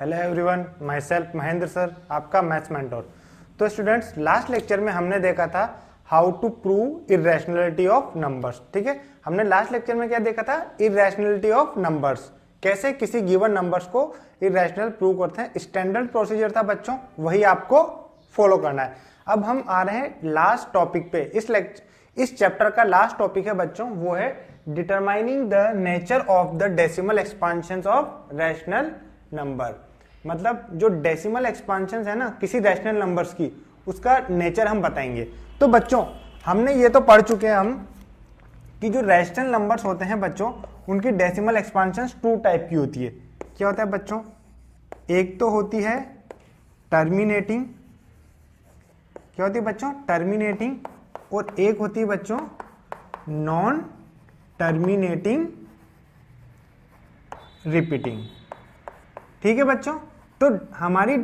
Hello everyone, myself Mahendra sir, आपका maths mentor. तो students, last lecture में हमने देखा था how to prove irrationality of numbers. ठीक है, हमने लास्ट लेक्चर में क्या देखा था? इरेशनलिटी ऑफ नंबर्स, कैसे किसी गिवन नंबर्स को इरेशनल प्रूव करते हैं। स्टैंडर्ड प्रोसीजर था बच्चों, वही आपको फॉलो करना है। अब हम आ रहे हैं लास्ट टॉपिक पे। इस चैप्टर का लास्ट टॉपिक है बच्चों, वो है determining the nature of the decimal expansions of rational number. मतलब जो डेसिमल एक्सपांशंस है ना किसी रैशनल नंबर्स की, उसका नेचर हम बताएंगे। तो बच्चों, हमने ये तो पढ़ चुके हैं हम कि जो रैशनल नंबर्स होते हैं बच्चों, उनकी डेसिमल एक्सपांशंस टू टाइप की होती है। क्या होता है बच्चों? एक तो होती है टर्मिनेटिंग, क्या होती है बच्चों? टर्मिनेटिंग। और एक होती है बच्चों नॉन टर्मिनेटिंग रिपीटिंग। ठीक है बच्चों, तो हमारी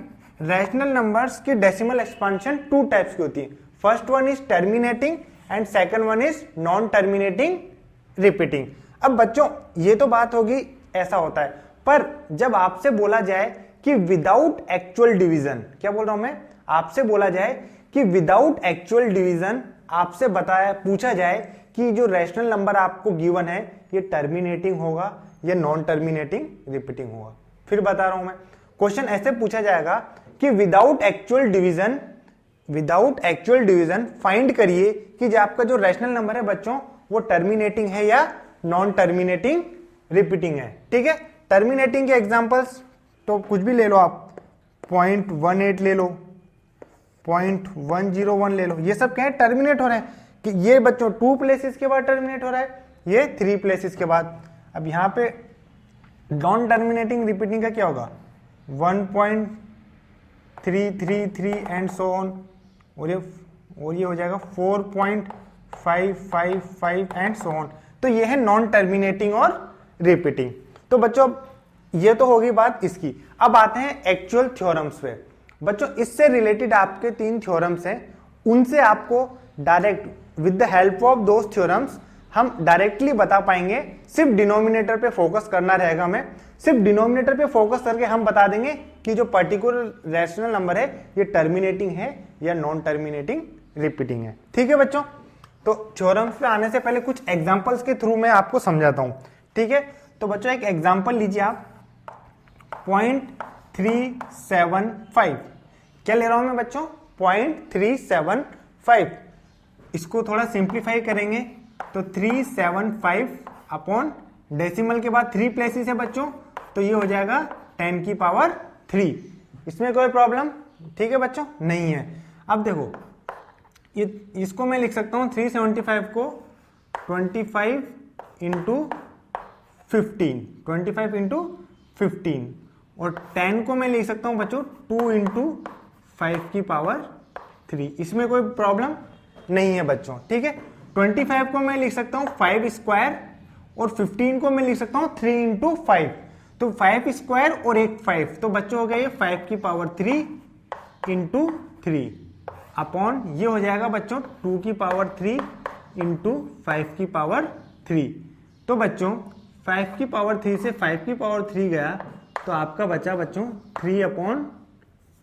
रैशनल नंबर्स की डेसिमल एक्सपांशन टू टाइप्स की होती है। First one is terminating and second one is non terminating repeating. अब बच्चों, ये तो बात होगी, ऐसा होता है, पर जब आपसे बोला जाए कि विदाउट एक्चुअल डिवीजन, क्या बोल रहा हूं मैं? आपसे बोला जाए कि विदाउट एक्चुअल डिवीजन, आपसे बताया पूछा जाए कि जो रैशनल नंबर आपको गिवन है ये टर्मिनेटिंग होगा या नॉन टर्मिनेटिंग रिपीटिंग होगा। फिर बता रहा हूं मैं, क्वेश्चन ऐसे पूछा जाएगा कि विदाउट एक्चुअल डिवीजन फाइंड करिए कि जो आपका जो रैशनल नंबर है बच्चों, वो टर्मिनेटिंग है या नॉन टर्मिनेटिंग रिपीटिंग है। ठीक है, टर्मिनेटिंग के एग्जांपल्स तो कुछ भी ले लो आप, 0.18 ले लो, 0.101 ले लो, ये सब क्या है? टर्मिनेट हो रहे हैं। कि ये बच्चों 2 प्लेसेस के बाद टर्मिनेट हो रहा है, ये 3 प्लेसेस के बाद। अब यहां पे नॉन टर्मिनेटिंग रिपीटिंग का क्या होगा? 1.333 एंड सो ऑन, और ये हो जाएगा 4.555 एंड सो ऑन। तो ये है नॉन टर्मिनेटिंग और रिपीटिंग। तो बच्चों, ये तो होगी बात इसकी। अब आते हैं एक्चुअल थ्योरम्स पे। बच्चों, इससे रिलेटेड आपके 3 थ्योरम्स हैं, उनसे आपको direct with the help of those theorems हम डायरेक्टली बता पाएंगे। सिर्फ डिनोमिनेटर पे फोकस करना रहेगा हमें, सिर्फ डिनोमिनेटर पे फोकस करके हम बता देंगे कि जो पर्टिकुलर रैशनल नंबर है ये टर्मिनेटिंग है या नॉन टर्मिनेटिंग रिपीटिंग है। ठीक है बच्चों, तो थ्योरम्स पे आने से पहले कुछ एग्जांपल्स के थ्रू मैं आपको समझाता हूं। ठीक है, तो बच्चों एक एग्जांपल लीजिए आप, 0.375। क्या ले रहा हूं मैं बच्चों? 0.375। इसको थोड़ा सिंप्लीफाई करेंगे तो 375 अपॉन डेसिमल के बाद 3 प्लेसेस है बच्चों, तो ये हो जाएगा 10 की पावर 3। इसमें कोई प्रॉब्लम? ठीक है बच्चों, नहीं है। अब देखो, ये इसको मैं लिख सकता हूं 375 को 25 इंटू 15, और 10 को मैं लिख सकता हूं बच्चों 2 इंटू 5 की पावर 3। इसमें कोई प्रॉब्लम नहीं है बच्चों। ठीक है, 25 को मैं लिख सकता हूं 5 स्क्वायर, और 15 को मैं लिख सकता हूं 3 इंटू 5। तो 5 स्क्वायर और एक 5, तो बच्चों हो गया ये 5 की पावर 3 इंटू 3 अपॉन ये हो जाएगा बच्चों 2 की पावर 3 इंटू 5 की पावर 3। तो बच्चों 5 की पावर 3 से 5 की पावर 3 गया, तो आपका बचा बच्चों 3 अपॉन,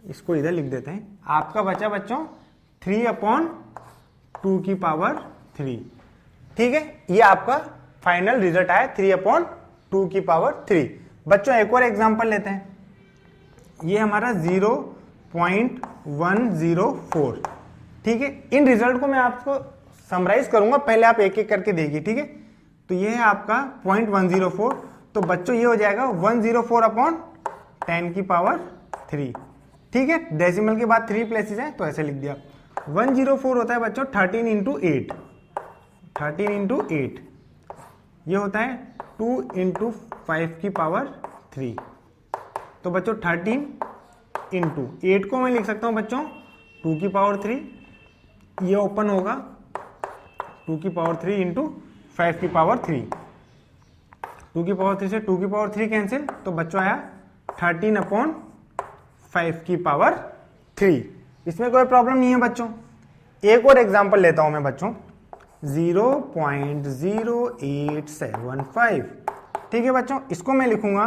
इसको इधर लिख देते हैं, आपका बचा बच्चों 3 अपॉन 2 की पावर 3। ठीक है, ये आपका फाइनल रिजल्ट आया 3 अपॉन 2 की पावर 3। बच्चों एक और एग्जांपल लेते हैं, ये हमारा 0.104। ठीक है, इन रिजल्ट को मैं आपको समराइज करूंगा, पहले आप एक एक करके देखिए। ठीक है, तो ये है आपका 0.104, तो बच्चों ये हो जाएगा 104 अपॉन 10 की पावर 3। ठीक है, डेसिमल के बाद 3 प्लेसेस हैं तो ऐसे लिख दिया। 104 होता है बच्चों 13 इंटू 8, 13 इंटू 8, ये होता है 2 इंटू 5 की पावर 3। तो बच्चों 13 इंटू 8 को मैं लिख सकता हूं बच्चों 2 की पावर 3, ये ओपन होगा 2 की पावर 3 इंटू 5 की पावर 3। 2 की पावर 3 से 2 की पावर 3 कैंसिल, तो बच्चों आया 13 अपॉन 5 की पावर 3। इसमें कोई प्रॉब्लम नहीं है बच्चों। एक और एग्जांपल लेता हूं मैं बच्चों, 0.0875। ठीक है बच्चों, इसको मैं लिखूंगा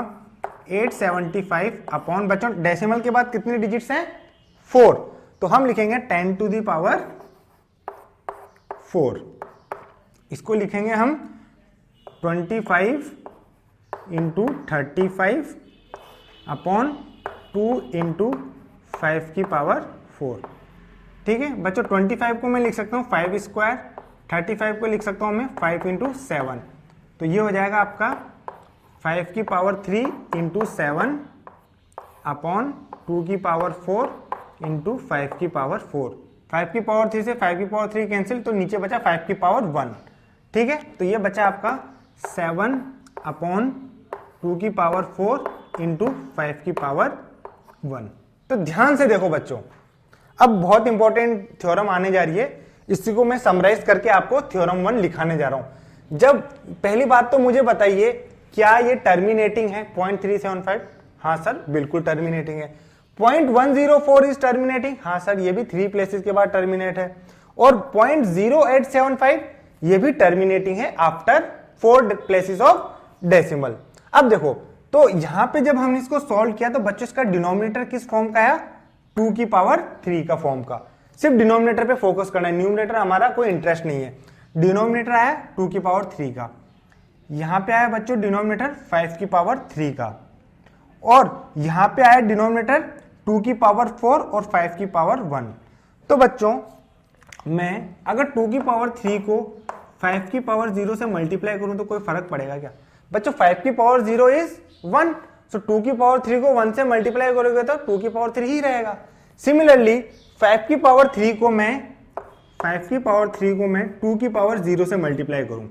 875 अपॉन, बच्चों डेसिमल के बाद कितने डिजिट्स हैं 4, तो हम लिखेंगे 10 टू दी पावर 4। इसको लिखेंगे हम 25 इंटू 35 अपॉन 2 इंटू 5 की पावर 4। ठीक है बच्चों, 25 को मैं लिख सकता हूँ 5 स्क्वायर, 35 को लिख सकता हूँ मैं 5 इंटू 7, तो ये हो जाएगा आपका 5 की पावर 3 इंटू 7 अपॉन 2 की पावर 4 इंटू 5 की पावर 4। 5 की पावर 3 से 5 की पावर 3 कैंसिल, तो नीचे बचा 5 की पावर 1। ठीक है, तो ये बचा आपका 7 अपॉन 2 की पावर 4 इंटू 5 की पावर 1। तो ध्यान से देखो बच्चों, अब बहुत इंपॉर्टेंट थ्योरम आने जा रही है, इसी को मैं समराइज करके आपको थ्योरम 1 लिखाने जा रहा हूं। जब पहली बात तो मुझे बताइए, क्या ये टर्मिनेटिंग है 0.375? हाँ सर बिल्कुल टर्मिनेटिंग है। 0.104 इज टर्मिनेटिंग? हाँ सर ये भी 3 प्लेसेस के बाद टर्मिनेट है। और 0.0875 ये भी टर्मिनेटिंग है आफ्टर 4 प्लेसेस ऑफ डेसिमल। अब देखो, तो यहां पे जब हमने इसको सॉल्व किया तो बच्चों इसका डिनोमिनेटर किस फॉर्म का आया? 2 की पावर 3 का फॉर्म का। सिर्फ डिनोमिनेटर पे फोकस करना है, न्यूमरेटर हमारा कोई इंटरेस्ट नहीं है। डिनोमिनेटर आया 2 की पावर 3 का, यहां पे आया बच्चों डिनोमिनेटर 5 की पावर 3 का, और यहां पे आया डिनोमिनेटर 2 की पावर 4 और 5 की पावर 1। तो बच्चों मैं अगर 2 की पावर 3 को 5 की पावर 0 से मल्टीप्लाई करूं तो कोई फर्क पड़ेगा क्या? बच्चों 5 की पावर 0 इज 1, सो 2 की पावर 3 को 1 से मल्टीप्लाई करोगे तो 2 की पावर 3 ही रहेगा। सिमिलरली 5 की पावर 3 को मैं 2 की पावर 0 से मल्टीप्लाई करूं,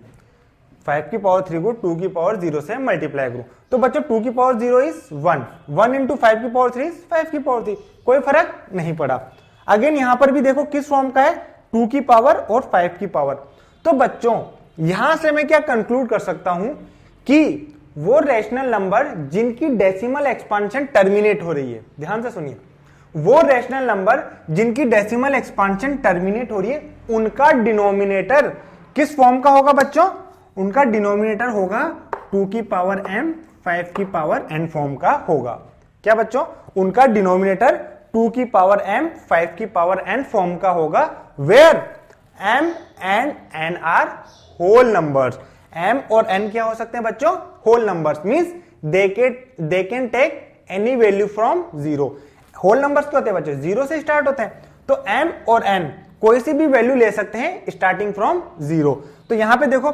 5 की पावर 3 को 2 की पावर 0 से मल्टीप्लाई करूं, तो बच्चों 2 की पावर 0 इज 1 इंटू 5 की पावर 3 इज 5 की पावर 3, कोई फर्क नहीं पड़ा। अगेन यहां पर भी देखो किस फॉर्म का है, 2 की पावर और 5 की पावर। तो बच्चों यहां से मैं क्या कंक्लूड कर सकता हूं कि वो रैशनल नंबर जिनकी डेसिमल एक्सपांशन टर्मिनेट हो रही है, ध्यान से सुनिए, वो रैशनल नंबर जिनकी डेसिमल एक्सपांशन टर्मिनेट हो रही है, उनका डिनोमिनेटर किस फॉर्म का होगा बच्चों? उनका डिनोमिनेटर होगा 2 की पावर m 5 की पावर n फॉर्म का होगा। क्या बच्चों? उनका डिनोमिनेटर 2 की पावर m 5 की पावर n फॉर्म का होगा, where m and n are whole numbers. m और n क्या हो सकते हैं बच्चों? Whole numbers, means they can take any value from 0। Whole numbers क्या होते हैं बच्चों? 0 से स्टार्ट होते हैं, तो m और n कोई सी भी वैल्यू ले सकते हैं स्टार्टिंग फ्रॉम 0। तो यहां पे देखो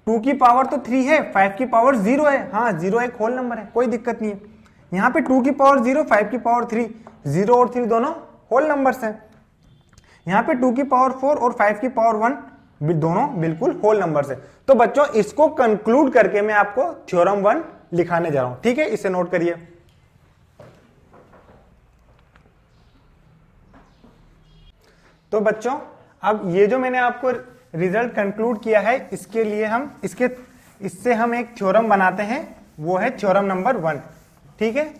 2 की पावर तो 3 है, 5 की पावर 0 है, हाँ 0 एक होल नंबर है, कोई दिक्कत नहीं है। यहां पे 2 की पावर 0, 5 की पावर 3, 0 और 3 दोनों होल नंबर्स हैं। यहां पे 2 की पावर 4 और 5 की पावर 1 भी दोनों बिल्कुल होल नंबर्स है। तो बच्चों इसको कंक्लूड करके मैं आपको थ्योरम 1 लिखाने जा रहा हूं, ठीक है, इसे नोट करिए। तो बच्चों अब ये जो मैंने आपको रिजल्ट कंक्लूड किया है, इसके लिए हम इससे हम एक थ्योरम बनाते हैं, वो है थ्योरम नंबर 1, ठीक है।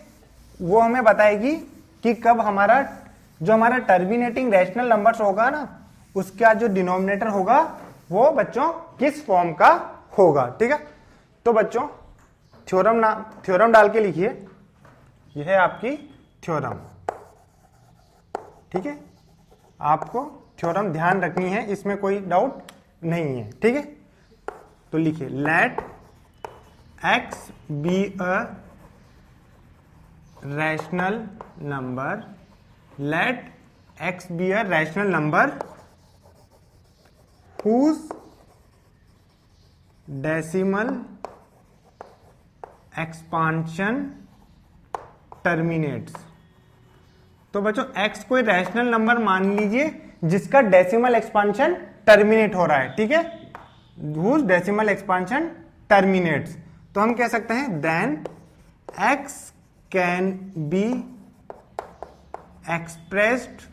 वो हमें बताएगी कि कब हमारा टर्मिनेटिंग रैशनल नंबर्स होगा ना, उसका जो डिनोमिनेटर होगा वो बच्चों किस फॉर्म का होगा, ठीक है। तो बच्चों थ्योरम डाल के लिखिए, यह है आपकी थ्योरम, ठीक है। आपको थ्योरम ध्यान रखनी है, इसमें कोई डाउट नहीं है, ठीक है। तो लिखिए, let x be a rational number, let x be a rational number whose decimal expansion terminates। तो बच्चों x कोई रैशनल नंबर मान लीजिए जिसका डेसिमल एक्सपांशन टर्मिनेट हो रहा है, ठीक है, whose decimal expansion terminates। तो हम कह सकते हैं then x can be expressed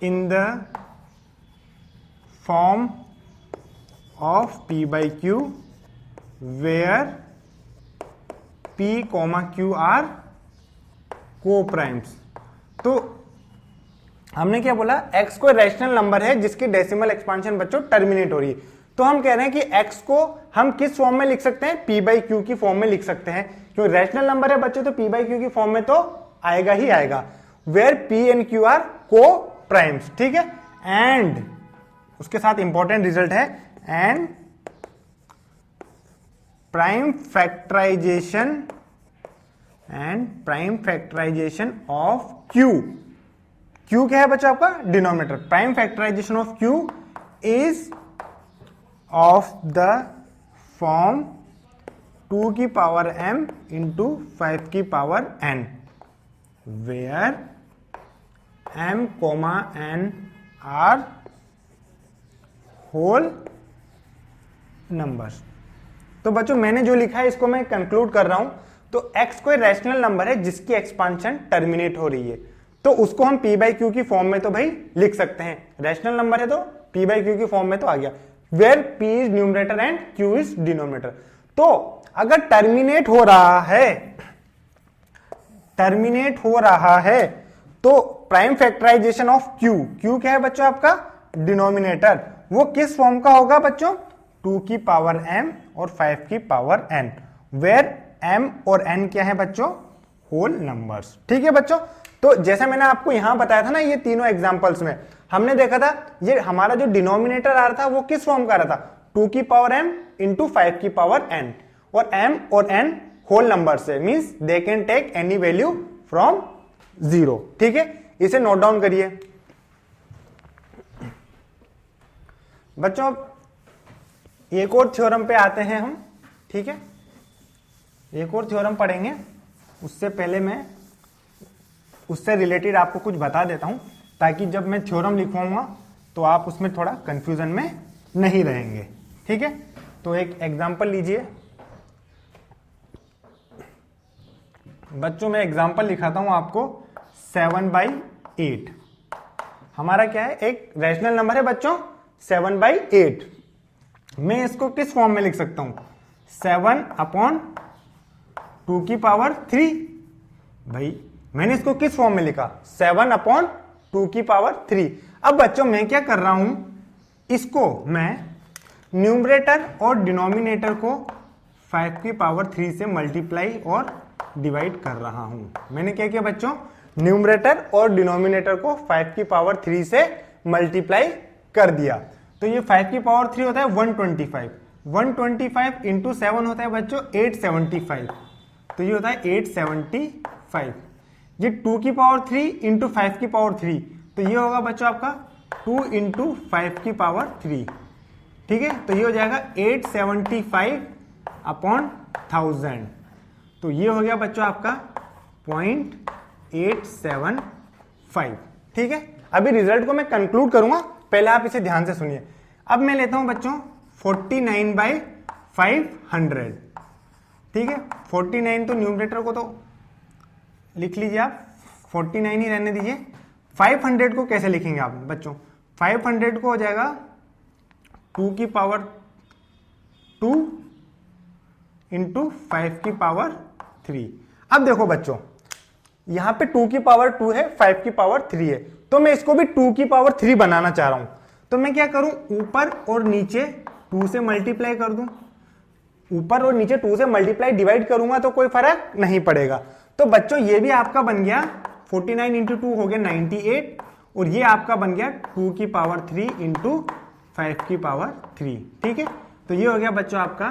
in the form of p by q where p, q are co-primes। तो हमने क्या बोला, x कोई रैशनल नंबर है जिसकी डेसिमल एक्सपांशन बच्चों टर्मिनेट हो रही है। तो हम कह रहे हैं कि x को हम किस फॉर्म में लिख सकते हैं, पी बाई क्यू की फॉर्म में लिख सकते हैं, क्योंकि रैशनल नंबर है बच्चों तो पी बाई क्यू की फॉर्म में तो आएगा ही आएगा, where P and Q are coprimes, ठीक है। एंड उसके साथ इंपॉर्टेंट रिजल्ट है, and prime factorisation of Q, Q क्या है बच्चों आपका, denominator, prime factorisation of Q is of the form 2 की पावर m इंटू 5 की power n, where m, n are whole numbers. तो बच्चों मैंने जो लिखा है इसको मैं कंक्लूड कर रहा हूं, तो x कोई रैशनल नंबर है जिसकी एक्सपांशन टर्मिनेट हो रही है, तो उसको हम p बाई क्यू की फॉर्म में तो भाई लिख सकते हैं, रैशनल नंबर है तो p बाई क्यू की फॉर्म में तो आ गया, where p is numerator and q is denominator. तो अगर टर्मिनेट हो रहा है तो प्राइम फैक्टराइजेशन ऑफ q क्या है बच्चों आपका, डिनोमिनेटर, वो किस फॉर्म का होगा बच्चों, 2 की पावर m और 5 की पावर n, वेयर m और n क्या है बच्चों, होल नंबर्स, ठीक है बच्चों। तो जैसा मैंने आपको यहां बताया था ना, ये तीनों एग्जांपल्स में हमने देखा था, ये हमारा जो डिनोमिनेटर आ रहा था वो किस फॉर्म का आ रहा था, 2 की पावर m इंटू 5 की पावर n, और m और n होल नंबर से, means they can take any value from 0, ठीक है। इसे नोट डाउन करिए बच्चों। एक और थ्योरम पे आते हैं हम, ठीक है, एक और थ्योरम पढ़ेंगे, उससे पहले मैं उससे रिलेटेड आपको कुछ बता देता हूं, ताकि जब मैं थ्योरम लिखवाऊंगा तो आप उसमें थोड़ा कंफ्यूजन में नहीं रहेंगे, ठीक है। तो एक एग्जांपल लीजिए बच्चों, मैं एग्जांपल लिखाता हूं आपको, 7/8 हमारा क्या है, एक रैशनल नंबर है बच्चों 7/8, मैं इसको किस फॉर्म में लिख सकता हूं, 7/2 की पावर 3, भाई मैंने इसको किस फॉर्म में लिखा, 7/2 की पावर 3। अब बच्चों मैं क्या कर रहा हूं, इसको मैं न्यूमरेटर और डिनोमिनेटर को 5 की पावर 3 से मल्टीप्लाई और डिवाइड कर रहा हूं। मैंने क्या किया बच्चों, न्यूमरेटर और डिनोमिनेटर को 5 की पावर 3 से मल्टीप्लाई कर दिया, तो ये 5 की पावर 3 होता है 125, 125 इंटू 7 होता है बच्चों 875, तो ये होता है 875। ये 2 की पावर 3 इंटू 5 की पावर 3, तो ये होगा बच्चों आपका 2 इंटू 5 की पावर 3, ठीक है, तो ये हो जाएगा 875/1000, तो ये हो गया बच्चों आपका 0.875, ठीक है। अभी रिजल्ट को मैं कंक्लूड करूंगा, पहले आप इसे ध्यान से सुनिए। अब मैं लेता हूं बच्चों 49/500, ठीक है, 49 तो न्यूमरेटर को तो लिख लीजिए आप, 49 ही रहने दीजिए। 500 को कैसे लिखेंगे आप बच्चों, 500 को हो जाएगा 2 की पावर 2 इंटू 5 की पावर 3। अब देखो बच्चों यहां पे 2 की पावर 2 है, 5 की पावर 3 है, तो मैं इसको भी 2 की पावर 3 बनाना चाह रहा हूं, तो मैं क्या करूं, ऊपर और नीचे 2 से मल्टीप्लाई कर दूं, ऊपर और नीचे 2 से मल्टीप्लाई डिवाइड करूंगा तो कोई फर्क नहीं पड़ेगा। तो बच्चों ये भी आपका बन गया 49 इंटू 2 हो गया 98, और ये आपका बन गया 2 की पावर 3 इंटू 5 की पावर 3, ठीक है, तो ये हो गया बच्चों आपका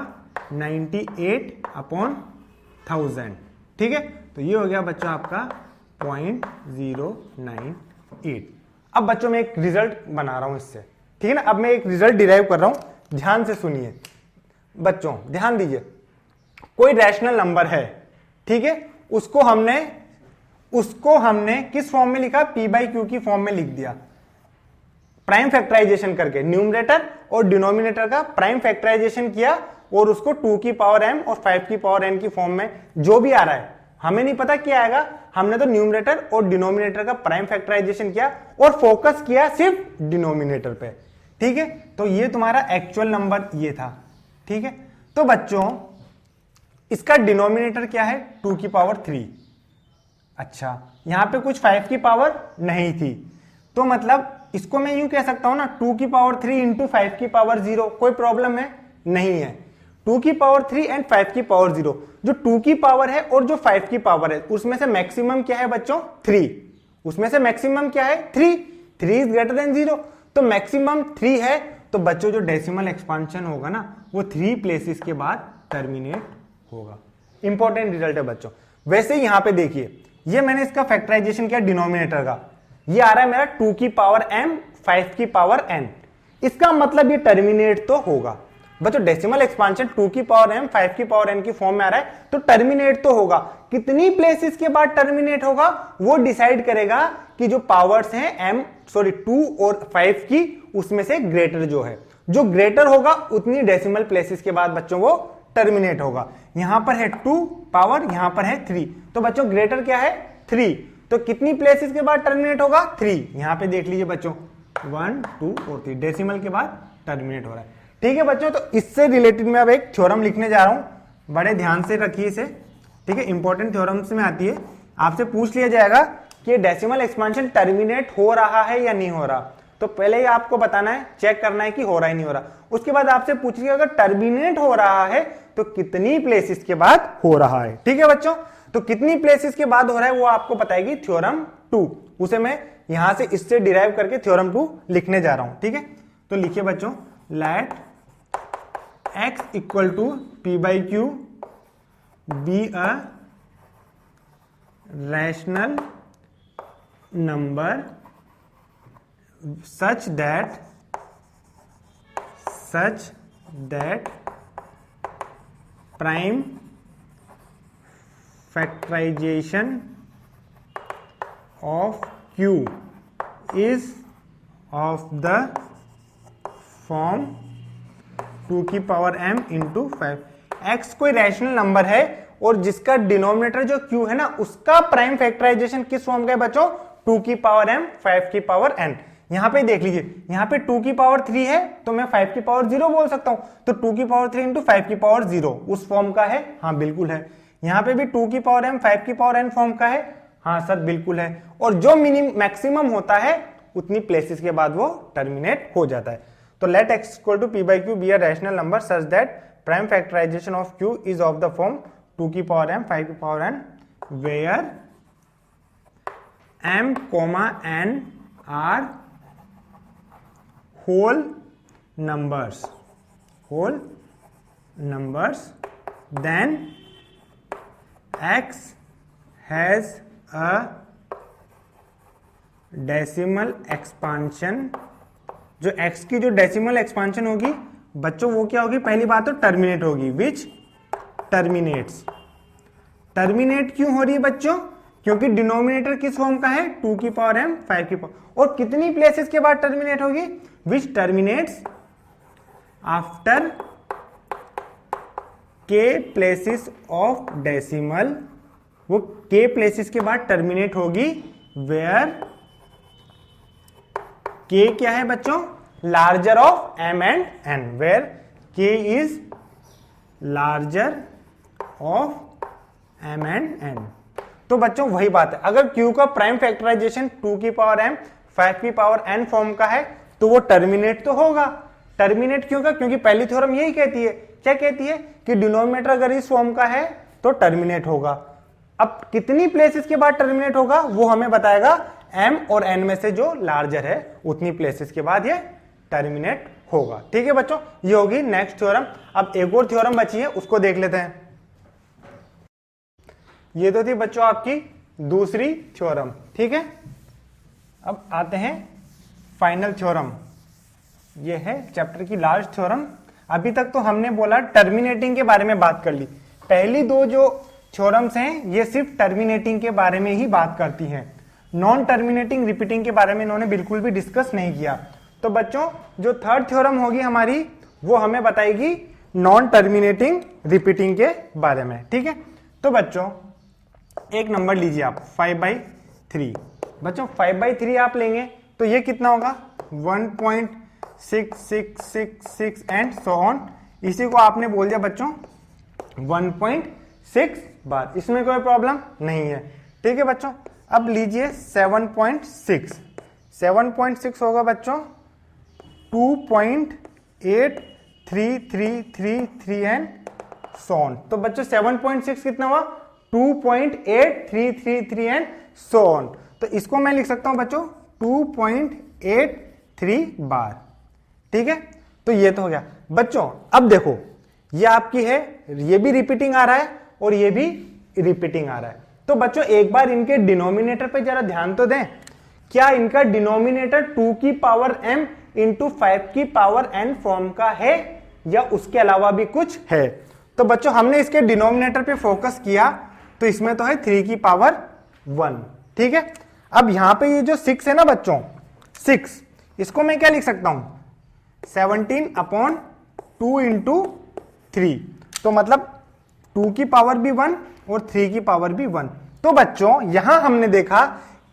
98/1000, ठीक है, तो ये हो गया बच्चों आपका 0.098। अब बच्चों मैं एक रिजल्ट बना रहा हूं इससे, ठीक है ना, अब मैं एक रिजल्ट डिराइव कर रहा हूं, ध्यान से सुनिए बच्चों, ध्यान दीजिए। कोई रैशनल नंबर है, ठीक है, उसको हमने किस फॉर्म में लिखा, पी बाई क्यू की फॉर्म में लिख दिया, प्राइम फैक्टराइजेशन करके, न्यूमरेटर और डिनोमिनेटर का प्राइम फैक्टराइजेशन किया, और उसको 2 की पावर m और 5 की पावर n की फॉर्म में जो भी आ रहा है, हमें नहीं पता क्या आएगा, हमने तो न्यूमरेटर और डिनोमिनेटर का प्राइम फैक्टराइजेशन किया और फोकस किया सिर्फ डिनोमिनेटर पे, ठीक है। तो ये तुम्हारा एक्चुअल नंबर ये था, ठीक है। तो बच्चों इसका डिनोमिनेटर क्या है, 2 की पावर 3, अच्छा यहां पे कुछ 5 की पावर नहीं थी, तो मतलब इसको मैं यूं कह सकता हूं ना, 2 की पावर 3 इंटू 5 की पावर 0, कोई प्रॉब्लम है नहीं है। 2 की पावर 3 एंड 5 की पावर 0। जो 2 की पावर है और जो 5 की पावर है उसमें से मैक्सिमम क्या है बच्चों? 3। उसमें से मैक्सिमम क्या है? 3। 3 इज ग्रेटर देन 0, तो मैक्सिमम 3 है। तो बच्चों जो डेसिमल एक्सपांशन होगा ना वो 3 प्लेसेस के बाद टर्मिनेट होगा। इंपॉर्टेंट रिजल्ट है बच्चों। वैसे ही यहां पे देखिए, ये मैंने इसका फैक्टराइजेशन किया डिनोमिनेटर का, ये आ रहा है मेरा 2 की पावर m 5 की पावर n। इसका मतलब ये टर्मिनेट तो होगा बच्चों। डेसिमल एक्सपांशन 2 की पावर m 5 की पावर n की फॉर्म में आ रहा है तो टर्मिनेट तो होगा। कितनी प्लेसेस के बाद टर्मिनेट होगा वो डिसाइड करेगा कि जो पावर्स हैं 2 और 5 की उसमें से ग्रेटर जो है, जो ग्रेटर होगा उतनी डेसिमल प्लेसेस के बाद बच्चों वो टर्मिनेट होगा। यहां पर है 2 पावर, यहां पर है 3, तो बच्चों ग्रेटर क्या है? 3। तो कितनी प्लेसेस के बाद टर्मिनेट होगा? 3। यहां पे देख लीजिए बच्चों 1 2 और 3 डेसिमल के बाद टर्मिनेट हो रहा है। ठीक है बच्चों, तो इससे रिलेटेड मैं अब एक थ्योरम लिखने जा रहा हूं, बड़े ध्यान से रखिए इसे। ठीक है, इंपॉर्टेंट थ्योरम्स में आती है, आपसे पूछ लिया जाएगा कि डेसिमल एक्सपांशन टर्मिनेट हो रहा है या नहीं हो रहा। तो पहले ही आपको बताना है, चेक करना है कि हो रहा है नहीं हो रहा। उसके बाद आपसे पूछ लिया अगर टर्मिनेट हो रहा है तो कितनी प्लेसेस के बाद हो रहा है। ठीक है बच्चों, तो कितनी प्लेसेस के बाद हो रहा है वो आपको बताएगी थ्योरम 2। उसे मैं यहां से इससे डिराइव करके थ्योरम 2 लिखने जा रहा हूं। ठीक है, तो लिखिए बच्चों, let x equal to p by Q be a rational number such that prime factorization of q is of the form 2 की पावर m इंटू 5। x कोई रैशनल नंबर है और जिसका डिनोमिनेटर जो q है ना उसका प्राइम फैक्टराइजेशन किस फॉर्म का है बच्चों? 2 की पावर m 5 की पावर n। यहां पे देख लीजिए, यहां पे 2 की पावर 3 है तो मैं 5 की पावर 0 बोल सकता हूं, तो 2 की पावर 3 इंटू 5 की पावर 0 उस फॉर्म का है। हाँ बिल्कुल है। यहां पे भी 2 की पावर m 5 की पावर n फॉर्म का है। हाँ सर बिल्कुल है। और जो मैक्सिमम होता है उतनी प्लेसेस के बाद वो टर्मिनेट हो जाता है। तो let x equal to p by Q be a rational number such that prime factorisation of q is of the form 2 की पावर m 5 की power n where m, n are whole numbers, then x has a decimal expansion। जो x की जो decimal expansion होगी बच्चों वो क्या होगी? पहली बात तो टर्मिनेट होगी, विच टर्मिनेट्स। टर्मिनेट क्यों हो रही है बच्चों? क्योंकि डिनोमिनेटर किस फॉर्म का है? 2 की पावर m 5 की पावर। और कितनी प्लेसेस के बाद टर्मिनेट होगी? Which terminates after k places of decimal. वो k प्लेसेस के बाद टर्मिनेट होगी वेयर k क्या है बच्चों? Larger of m and n, where k is larger of m and n। तो बच्चों वही बात है, अगर q का प्राइम फैक्टराइजेशन 2 की पावर m 5 की पावर n फॉर्म का है तो वो टर्मिनेट तो होगा। टर्मिनेट क्यों का? क्योंकि पहली थ्योरम यही कहती है, क्या कहती है कि डिनोमिनेटर अगर इस फॉर्म का है तो टर्मिनेट होगा। अब कितनी प्लेसेस के बाद टर्मिनेट होगा वो हमें बताएगा m और n में से जो लार्जर है उतनी प्लेसेस के बाद ये टर्मिनेट होगा। ठीक है बच्चों, ये होगी नेक्स्ट थ्योरम। अब एक और थ्योरम बची है उसको देख लेते हैं। ये तो थी बच्चों आपकी दूसरी थ्योरम। ठीक है, अब आते हैं फाइनल थ्योरम। ये है चैप्टर की लास्ट थ्योरम। अभी तक तो हमने बोला टर्मिनेटिंग के बारे में बात कर ली। पहली दो जो थ्योरम्स हैं ये सिर्फ टर्मिनेटिंग के बारे में ही बात करती हैं, नॉन टर्मिनेटिंग रिपीटिंग के बारे में इन्होंने बिल्कुल भी डिस्कस नहीं किया। तो बच्चों जो थर्ड थ्योरम होगी हमारी वो हमें बताएगी नॉन टर्मिनेटिंग रिपीटिंग के बारे में। ठीक है, तो बच्चों एक नंबर लीजिए आप 5/3। बच्चों 5/3 आप लेंगे तो ये कितना होगा? 1.6666 एंड सो ऑन। इसी को आपने बोल दिया बच्चों 1.6 बार, इसमें कोई प्रॉब्लम नहीं है। ठीक है बच्चों, अब लीजिए 7.6। 7.6 होगा बच्चों 2.8333 एंड सोन। तो बच्चों 7.6 कितना हुआ 2.8333 एंड सोन। तो इसको मैं लिख सकता हूं बच्चों 2.83 बार। ठीक है, तो ये तो हो गया बच्चों। अब देखो ये आपकी है, ये भी रिपीटिंग आ रहा है और ये भी रिपीटिंग आ रहा है। तो बच्चों एक बार इनके डिनोमिनेटर पे जरा ध्यान तो दें, क्या इनका डिनोमिनेटर 2 की पावर m इंटू 5 की पावर n फॉर्म का है या उसके अलावा भी कुछ है? तो बच्चों हमने इसके डिनोमिनेटर पे फोकस किया तो इसमें तो है 3 की पावर 1। ठीक है, अब यहां पे ये जो 6 है ना बच्चों, 6 इसको मैं क्या लिख सकता हूं 17/2 इंटू 3। तो मतलब 2 की पावर भी 1 और 3 की पावर भी 1। तो बच्चों यहां हमने देखा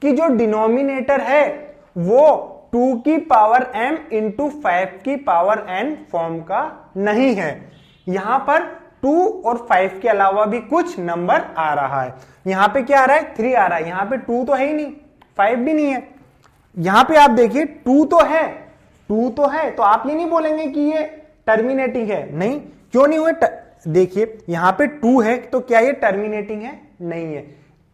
कि जो डिनोमिनेटर है वो 2 की पावर m इंटू 5 की पावर n फॉर्म का नहीं है। यहां पर 2 और 5 के अलावा भी कुछ नंबर आ रहा है। यहां पे क्या आ रहा है 3 आ रहा है, यहां पे 2 तो है ही नहीं, 5 भी नहीं है। यहां पे आप देखिए 2 तो है, 2 तो है, तो आप ये नहीं बोलेंगे कि ये टर्मिनेटिंग है। नहीं, क्यों नहीं हुए? देखिए यहां पे 2 है तो क्या ये टर्मिनेटिंग है? नहीं है।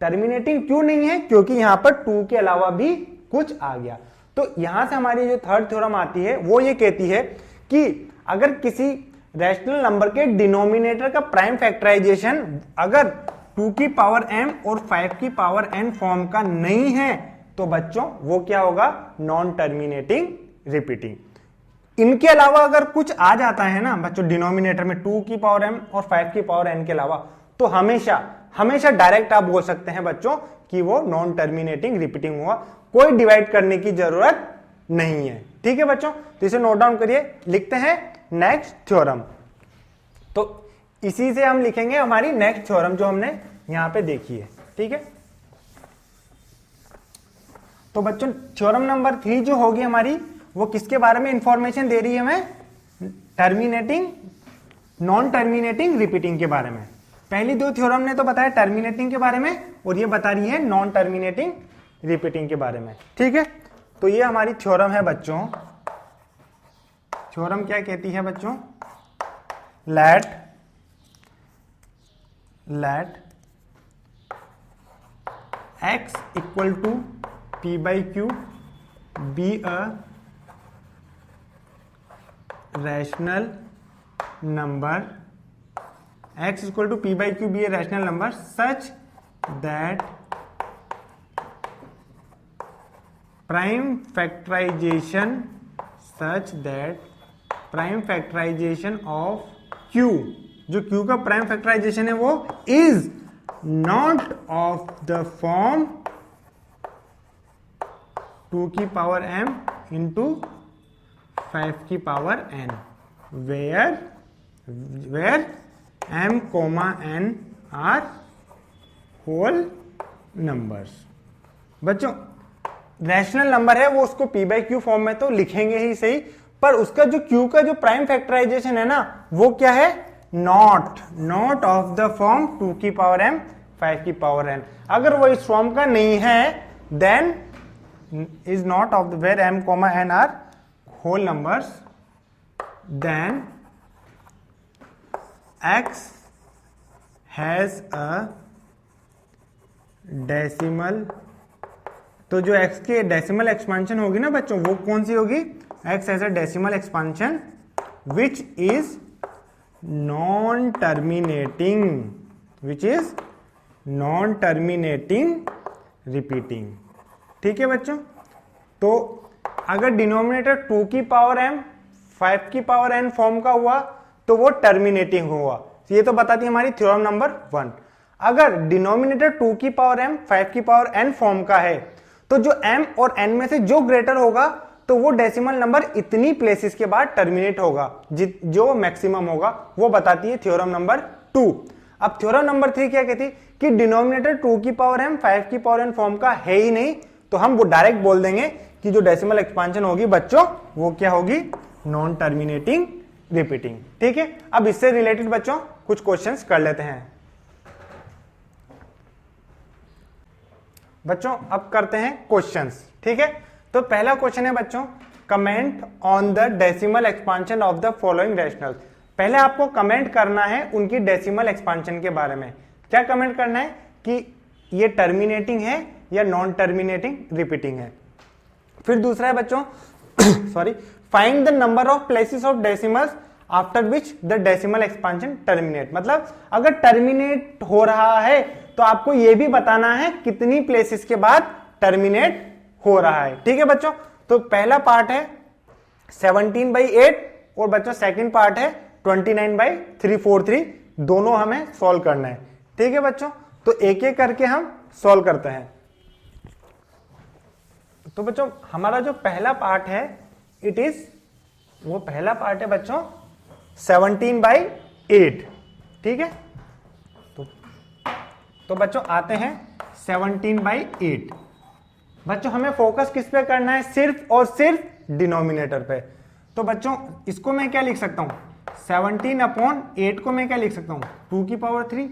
टर्मिनेटिंग क्यों नहीं है? क्योंकि यहां पर 2 के अलावा भी कुछ आ गया। तो यहां से हमारी जो थर्ड थ्योरम आती है वो ये कहती है कि अगर किसी रैशनल नंबर के डिनोमिनेटर का प्राइम फैक्टराइजेशन अगर 2 की पावर m और 5 की पावर n फॉर्म का नहीं है तो बच्चों वो क्या होगा? Non terminating repeating. इनके अलावा अगर कुछ आ जाता है ना बच्चों डिनोमिनेटर में 2 की पावर m और 5 की पावर n के अलावा, तो हमेशा डायरेक्ट आप बोल सकते हैं बच्चों कि वो नॉन टर्मिनेटिंग रिपीटिंग हुआ, कोई डिवाइड करने की जरूरत नहीं है। ठीक है बच्चों, तो इसे नोट डाउन करिए। लिखते हैं नेक्स्ट थ्योरम। तो इसी से हम लिखेंगे हमारी नेक्स्ट थ्योरम जो हमने यहां पे देखी है। ठीक है, तो बच्चों थ्योरम नंबर 3 जो होगी हमारी वो किसके बारे में इंफॉर्मेशन दे रही है हमें? टर्मिनेटिंग नॉन टर्मिनेटिंग रिपीटिंग के बारे में। पहली दो थ्योरम ने तो बताया टर्मिनेटिंग के बारे में और ये बता रही है नॉन टर्मिनेटिंग रिपीटिंग के बारे में। ठीक है, तो ये हमारी थ्योरम है बच्चों। थ्योरम क्या कहती है बच्चों? Let x equal to p by q be a rational number, x equal to p by q be a rational number such that prime factorization of q, जो q का प्राइम फैक्टराइजेशन है वो is not of the form 2 की power m into 5 की power n, where m, n are whole numbers. बच्चों rational number है वो उसको p by q फॉर्म में तो लिखेंगे ही सही, पर उसका जो q का जो प्राइम फैक्टराइजेशन है ना वो क्या है? नॉट ऑफ द फॉर्म 2 की पावर m 5 की पावर n। अगर वो इस फॉर्म का नहीं है then is not of the where m, n are whole numbers, then x has a decimal। तो जो x के डेसिमल एक्सपांशन होगी ना बच्चों वो कौन सी होगी? x has a decimal expansion which is non terminating repeating। ठीक है बच्चों, तो अगर डिनोमिनेटर 2 की पावर m 5 की पावर n फॉर्म का हुआ तो वो टर्मिनेटिंग हुआ। ये तो बताती है हमारी थ्योरम नंबर 1। अगर डिनोमिनेटर 2 की पावर m 5 की पावर n फॉर्म का है तो जो m और n में से जो ग्रेटर होगा तो वो डेसिमल नंबर इतनी प्लेसेस के बाद टर्मिनेट होगा, जो मैक्सिमम होगा वो बताती है थ्योरम नंबर 2। अब थ्योरम नंबर 3 क्या कहती कि डिनोमिनेटर 2 की पावर m 5 की पावर n फॉर्म का है ही नहीं, तो हम वो डायरेक्ट बोल देंगे कि जो डेसिमल एक्सपांशन होगी बच्चों वो क्या होगी? Non terminating repeating. ठीक है, अब इससे रिलेटेड बच्चों कुछ क्वेश्चंस कर लेते हैं। बच्चों अब करते हैं क्वेश्चंस। ठीक है, तो पहला क्वेश्चन है बच्चों, comment on the decimal expansion of the following rational. पहले आपको कमेंट करना है उनकी डेसिमल एक्सपांशन के बारे में। क्या कमेंट करना है कि ये टर्मिनेटिंग है या नॉन टर्मिनेटिंग रिपीटिंग है। फिर दूसरा है बच्चों sorry, find the number of places of decimals after which the decimal expansion terminate. मतलब अगर टर्मिनेट हो रहा है तो आपको यह भी बताना है कितनी प्लेसेस के बाद टर्मिनेट हो रहा है। ठीक है बच्चों, तो पहला पार्ट है 17/8 और बच्चों सेकंड पार्ट है 29/343। दोनों हमें सॉल्व करना है। ठीक है बच्चों, तो एक एक करके हम सॉल्व करते हैं। तो बच्चों हमारा जो पहला पार्ट है वो पहला पार्ट है बच्चों 17/8। ठीक है, तो बच्चों आते हैं 17/8। बच्चों हमें फोकस किस पे करना है, सिर्फ और सिर्फ डिनोमिनेटर पे। तो बच्चों इसको मैं क्या लिख सकता हूं, 17/8 को मैं क्या लिख सकता हूं, 2 की पावर 3।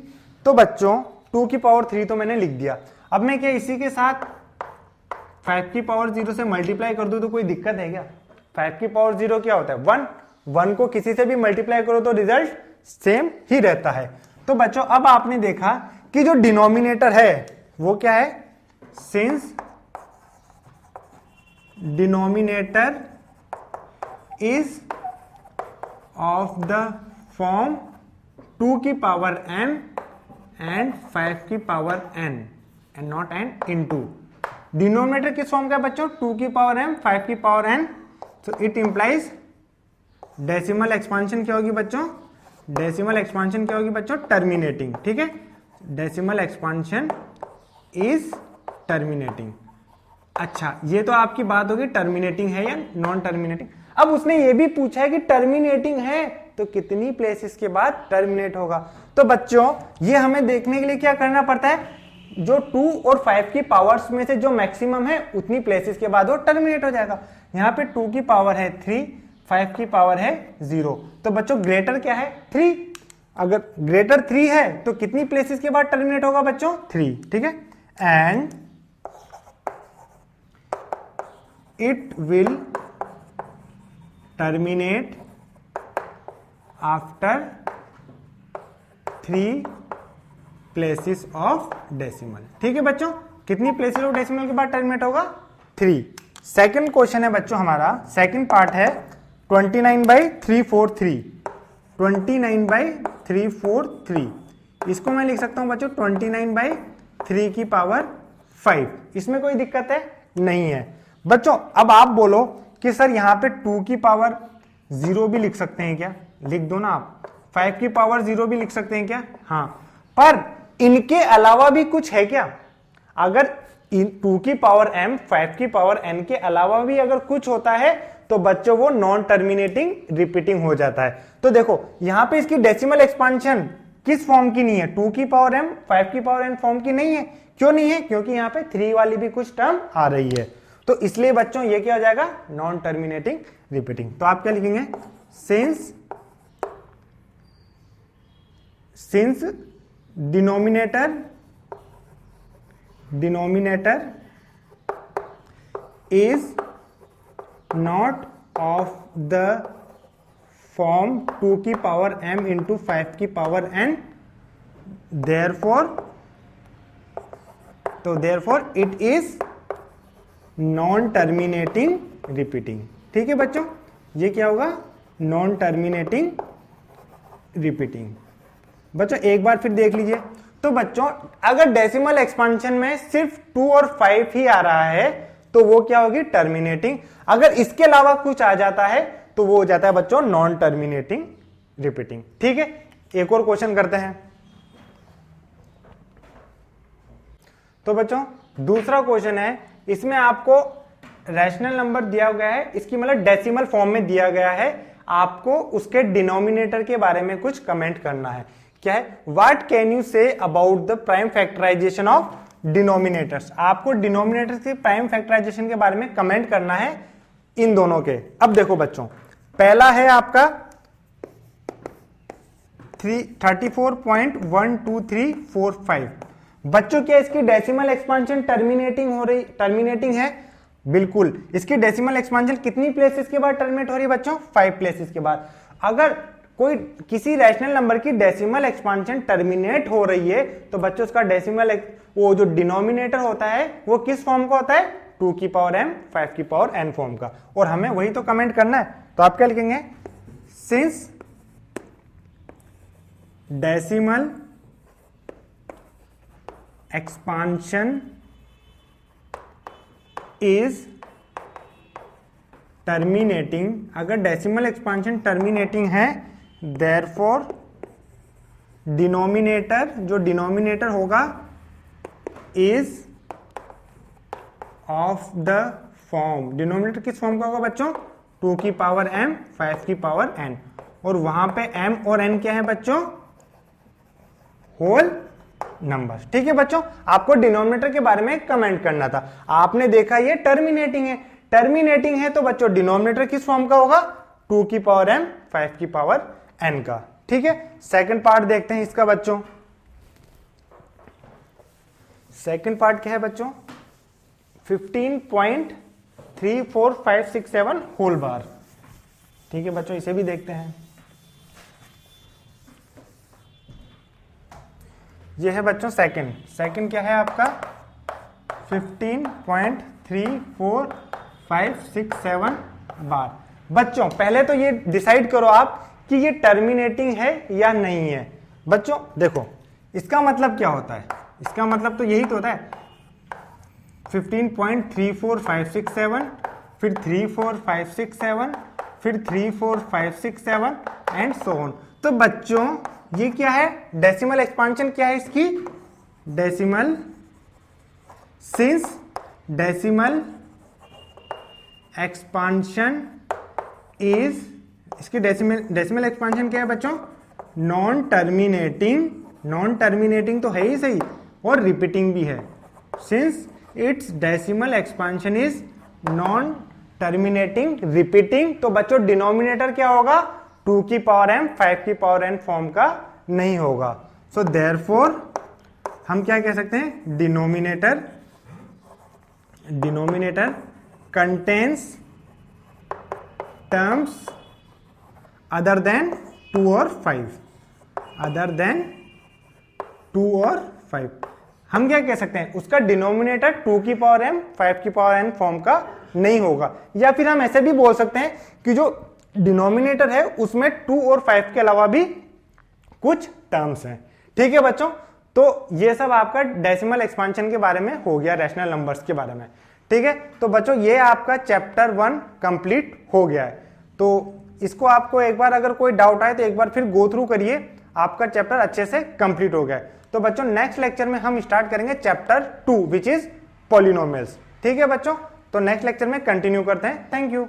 तो बच्चों 2 की पावर 3 तो मैंने लिख दिया। अब मैं क्या इसी के साथ 5 की पावर 0 से मल्टीप्लाई कर दूं तो कोई दिक्कत है क्या? 5 की पावर 0 क्या होता है, 1 को किसी से भी मल्टीप्लाई करो तो रिजल्ट सेम ही रहता है। तो बच्चों अब आपने देखा कि जो डिनोमिनेटर है वो क्या है, since denominator is of the form 2 की पावर n एंड 5 की power n and not n into. Denominator किस फॉर्म का है बच्चों, 2 की पावर m 5 की पावर n। तो इट इंप्लाइज डेसिमल एक्सपांशन क्या होगी बच्चों, डेसिमल एक्सपांशन क्या होगी बच्चों, टर्मिनेटिंग। ठीक है, डेसिमल एक्सपांशन इज टर्मिनेटिंग। अच्छा ये तो आपकी बात होगी टर्मिनेटिंग है या नॉन टर्मिनेटिंग। अब उसने ये भी पूछा है कि टर्मिनेटिंग है तो कितनी प्लेसेस के बाद टर्मिनेट होगा। तो बच्चों ये हमें देखने के लिए क्या करना पड़ता है, जो 2 और 5 की पावर्स में से जो मैक्सिमम है उतनी प्लेसेस के बाद वो टर्मिनेट हो जाएगा। यहाँ पे 2 की पावर है 3, 5 की पावर है 0। तो बच्चों ग्रेटर क्या है, 3। अगर ग्रेटर 3 है तो कितनी प्लेसेस के बाद टर्मिनेट होगा बच्चों, 3। ठीक है, and it will terminate after 3 places of decimal. ठीक है बच्चों, कितनी प्लेसेस ऑफ डेसिमल के बाद टर्मिनेट होगा, 3। सेकंड क्वेश्चन है बच्चों हमारा, सेकंड पार्ट है 29/343। 29/343 इसको मैं लिख सकता हूं बच्चों 29/3 की पावर 5। इसमें कोई दिक्कत है नहीं है बच्चों। अब आप बोलो कि सर यहां पे 2 की पावर 0 भी लिख सकते हैं क्या, लिख दो ना आप। 5 की पावर 0 भी लिख सकते हैं क्या, हाँ। पर इनके अलावा भी कुछ है क्या, अगर 2 की पावर m 5 की पावर n के अलावा भी अगर कुछ होता है तो बच्चों वो नॉन टर्मिनेटिंग रिपीटिंग हो जाता है। तो देखो यहां पे इसकी डेसिमल एक्सपांशन किस फॉर्म की नहीं है, 2 की पावर m 5 की पावर n फॉर्म की नहीं है। क्यों नहीं है, क्योंकि यहां पे 3 वाली भी कुछ टर्म आ रही है। तो इसलिए बच्चों ये क्या हो जाएगा, नॉन टर्मिनेटिंग रिपीटिंग। तो आप क्या लिखेंगे, since denominator is not of the form 2 की पावर m इंटू 5 की power n, therefore it is non terminating repeating. ठीक है बच्चों, ये क्या होगा, नॉन टर्मिनेटिंग रिपीटिंग। बच्चों एक बार फिर देख लीजिए। तो बच्चों अगर डेसिमल एक्सपांशन में सिर्फ 2 और 5 ही आ रहा है तो वो क्या होगी, टर्मिनेटिंग। अगर इसके अलावा कुछ आ जाता है तो वो हो जाता है बच्चों नॉन टर्मिनेटिंग रिपीटिंग। ठीक है, एक और क्वेश्चन करते हैं। तो बच्चों दूसरा क्वेश्चन है, इसमें आपको रैशनल नंबर दिया गया है, इसकी मतलब डेसिमल फॉर्म में दिया गया है। आपको उसके डिनोमिनेटर के बारे में कुछ कमेंट करना है। क्या है, what can you say about the prime factorisation of denominators. आपको डिनोमिनेटर्स के प्राइम फैक्टराइजेशन के बारे में कमेंट करना है इन दोनों के। अब देखो बच्चों, पहला है आपका 34.12345। बच्चों क्या इसकी डेसिमल एक्सपांशन टर्मिनेटिंग है, बिल्कुल। इसकी डेसिमल एक्सपांशन कितनी प्लेसेस के बाद टर्मिनेट हो रही है बच्चों, 5 प्लेसेस के बाद। अगर कोई किसी रैशनल नंबर की डेसिमल एक्सपांशन टर्मिनेट हो रही है तो बच्चों उसका डेसिमल वो जो डिनोमिनेटर होता है वो किस फॉर्म का होता है, 2 की पावर m 5 की पावर n फॉर्म का। और हमें वही तो कमेंट करना है, तो आप क्या लिखेंगे, since decimal expansion is terminating, अगर डेसिमल एक्सपांशन टर्मिनेटिंग है देयरफॉर डिनोमिनेटर, जो डिनोमिनेटर होगा is of the form, denominator किस फॉर्म का होगा बच्चों, 2 की पावर m 5 की पावर n, और वहां पे m और n क्या है बच्चों, होल नंबर्स। ठीक है बच्चों, आपको डिनोमिनेटर के बारे में कमेंट करना था। आपने देखा ये टर्मिनेटिंग है, टर्मिनेटिंग है तो बच्चों डिनोमिनेटर किस फॉर्म का होगा, 2 की पावर m 5 की पावर n का। ठीक है, सेकंड पार्ट देखते हैं इसका बच्चों। सेकंड पार्ट क्या है बच्चों, 15.34567 होल बार। ठीक है बच्चों, इसे भी देखते हैं। ये है बच्चों सेकंड क्या है आपका, 15.34567 बार। बच्चों पहले तो ये डिसाइड करो आप कि ये टर्मिनेटिंग है या नहीं है। बच्चों देखो इसका मतलब क्या होता है, इसका मतलब तो यही तो होता है 15.34567, फिर 34567, फिर 34567 एंड सो ऑन। तो बच्चों ये क्या है, डेसिमल एक्सपांशन क्या है इसकी, decimal, since decimal expansion is, इसकी डेसिमल एक्सपांशन क्या है बच्चों, नॉन टर्मिनेटिंग, नॉन टर्मिनेटिंग तो है ही सही और रिपीटिंग भी है। Since it's decimal expansion is non terminating repeating, तो बच्चों डिनोमिनेटर क्या होगा, 2 की पावर m 5 की पावर n फॉर्म का नहीं होगा। सो देयरफॉर हम क्या कह सकते हैं, denominator contains terms other than 2 और 5, अदर देन 2 और 5। हम क्या कह सकते हैं, उसका डिनोमिनेटर 2 की पावर m 5 की पावर n फॉर्म का नहीं होगा। या फिर हम ऐसे भी बोल सकते हैं कि जो डिनोमिनेटर है उसमें 2 और 5 के अलावा भी कुछ टर्म्स हैं। ठीक है बच्चों, तो ये सब आपका डेसिमल एक्सपांशन के बारे में हो गया, रैशनल नंबर्स के बारे में। ठीक है, तो बच्चों ये आपका चैप्टर 1 कंप्लीट हो गया है। तो इसको आपको एक बार अगर कोई डाउट आए तो एक बार फिर गो थ्रू करिए, आपका चैप्टर अच्छे से कंप्लीट हो गया है। तो बच्चों नेक्स्ट लेक्चर में हम स्टार्ट करेंगे चैप्टर 2 विच इज पॉलिनोमियल्स। ठीक है बच्चों, तो नेक्स्ट लेक्चर में कंटिन्यू करते हैं। Thank you.